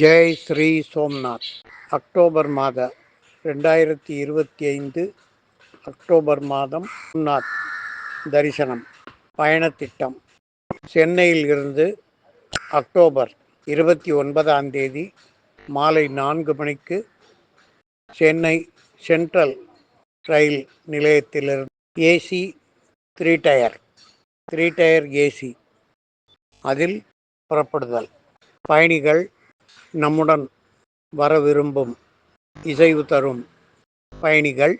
Jai Sri Somnath. October மாத 2025 October மாதம் சோம்நாத் தரிசனம் பயணத் திட்டம். சென்னையில் இருந்து அக்டோபர் 29ஆம் தேதி மாலை 4 மணிக்கு சென்னை சென்ட்ரல் ரயில் நிலையத்திலிருந்து ஏசி 3 டயர் ஏசி அதில் புறப்படுதல். பயணிகள் நம்முடன் வர விரும்பும் இசைவு தரும் பயணிகள்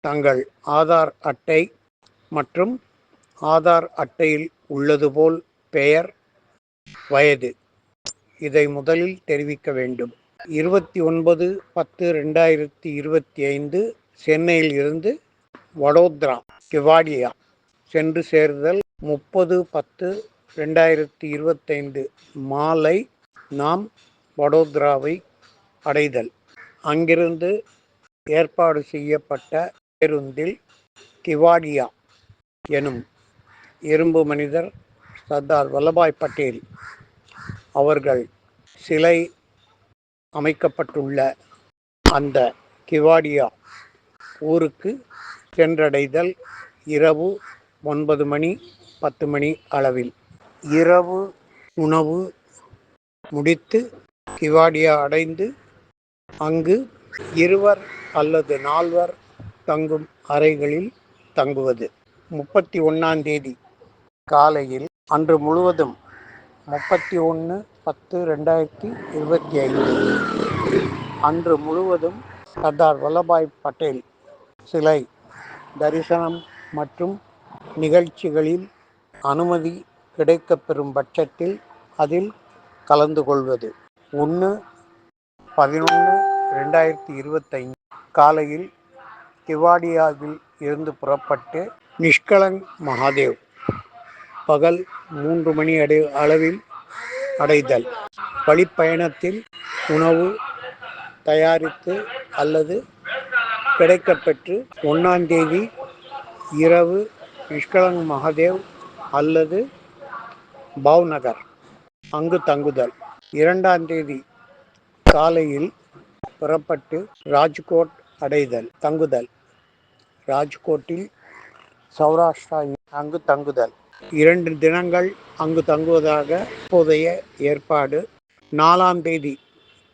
தங்கள் ஆதார் அட்டை மற்றும் ஆதார் அட்டையில் உள்ளது போல் பெயர், வயது இதை முதலில் தெரிவிக்க வேண்டும். 29/10/2025 சென்னையில் இருந்து வடோதரா கெவாடியா சென்று சேருதல். 30/10/2025 மாலை நாம் வடோதராவை அடைதல். அங்கிருந்து ஏற்பாடு செய்யப்பட்ட பேருந்தில் கெவாடியா எனும் இரும்பு மனிதர் சர்தார் வல்லபாய் பட்டேல் அவர்கள் சிலை அமைக்கப்பட்டுள்ள அந்த கெவாடியா ஊருக்கு சென்றடைதல். இரவு 9 மணி 10 மணி அளவில். இரவு உணவு முடித்து கெவாடியா அடைந்து அங்கு 2 அல்லது 4 தங்கும் அறைகளில் தங்குவது. 31ஆம் தேதி காலையில் அன்று முழுவதும் 31/10/2025 அன்று முழுவதும் சர்தார் வல்லபாய் பட்டேல் சிலை தரிசனம் மற்றும் நிகழ்ச்சிகளில் அனுமதி கிடைக்கப்பெறும் பட்சத்தில் அதில் கலந்து கொள்வது. 1/11/2025 காலையில் கெவாடியாவில் இருந்து புறப்பட்டு நிஷ்கலங் மகாதேவ் பகல் 3 மணி அளவில் அடைதல். வழிப்பயணத்தில் உணவு தயாரித்து அல்லது கிடைக்கப்பெற்று 1ஆம் தேதி இரவு நிஷ்கலங் மகாதேவ் அல்லது பாவ்நகர் அங்கு தங்குதல். 2ஆம் தேதி காலையில் புறப்பட்டு ராஜ்கோட் அடைதல், தங்குதல். ராஜ்கோட்டில் சௌராஷ்டிரா அங்கு தங்குதல். 2 தினங்கள் அங்கு தங்குவதாக இப்போதைய ஏற்பாடு. 4ஆம் தேதி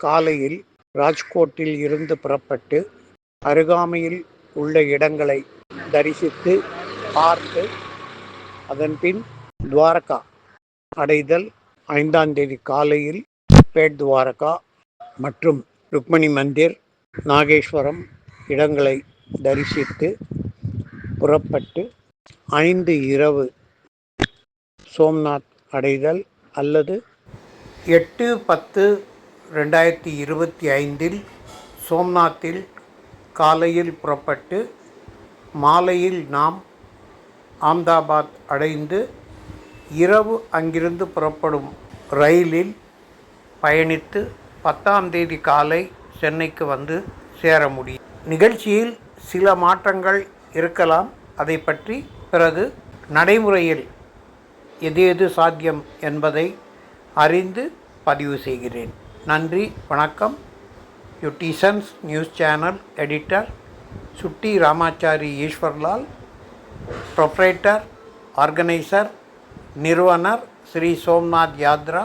காலையில் ராஜ்கோட்டில் இருந்து புறப்பட்டு அருகாமையில் உள்ள இடங்களை தரிசித்து பார்த்து அதன்பின் துவாரகா அடைதல். 5ஆம் தேதி காலையில் பேட் துவாரகா மற்றும் ருக்மணி மந்திர், நாகேஸ்வரம் இடங்களை தரிசித்து புறப்பட்டு 5 இரவு சோம்நாத் அடைதல் அல்லது 8/10/2025 சோம்நாத்தில் காலையில் புறப்பட்டு மாலையில் நாம் அஹமதாபாத் அடைந்து இரவு அங்கிருந்து புறப்படும் ரயிலில் பயணித்து 10ஆம் தேதி காலை சென்னைக்கு வந்து சேர முடியும். நிகழ்ச்சியில் சில மாற்றங்கள் இருக்கலாம். அதை பற்றி பிறகு நடைமுறையில் எது சாத்தியம் என்பதை அறிந்து பதிவு செய்கிறேன். நன்றி, வணக்கம். யூடிசன்ஸ் நியூஸ் சேனல் எடிட்டர் சுட்டி ராமாச்சாரி ஈஸ்வர்லால், ப்ரொப்ரைட்டர், ஆர்கனைசர், நிறுவனர் ஸ்ரீ சோம்நாத் யாத்ரா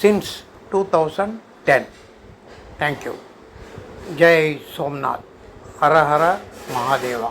சின்ஸ் 2010. தேங்க்யூ. ஜெய் சோம்நாத். ஹர ஹர மகாதேவா.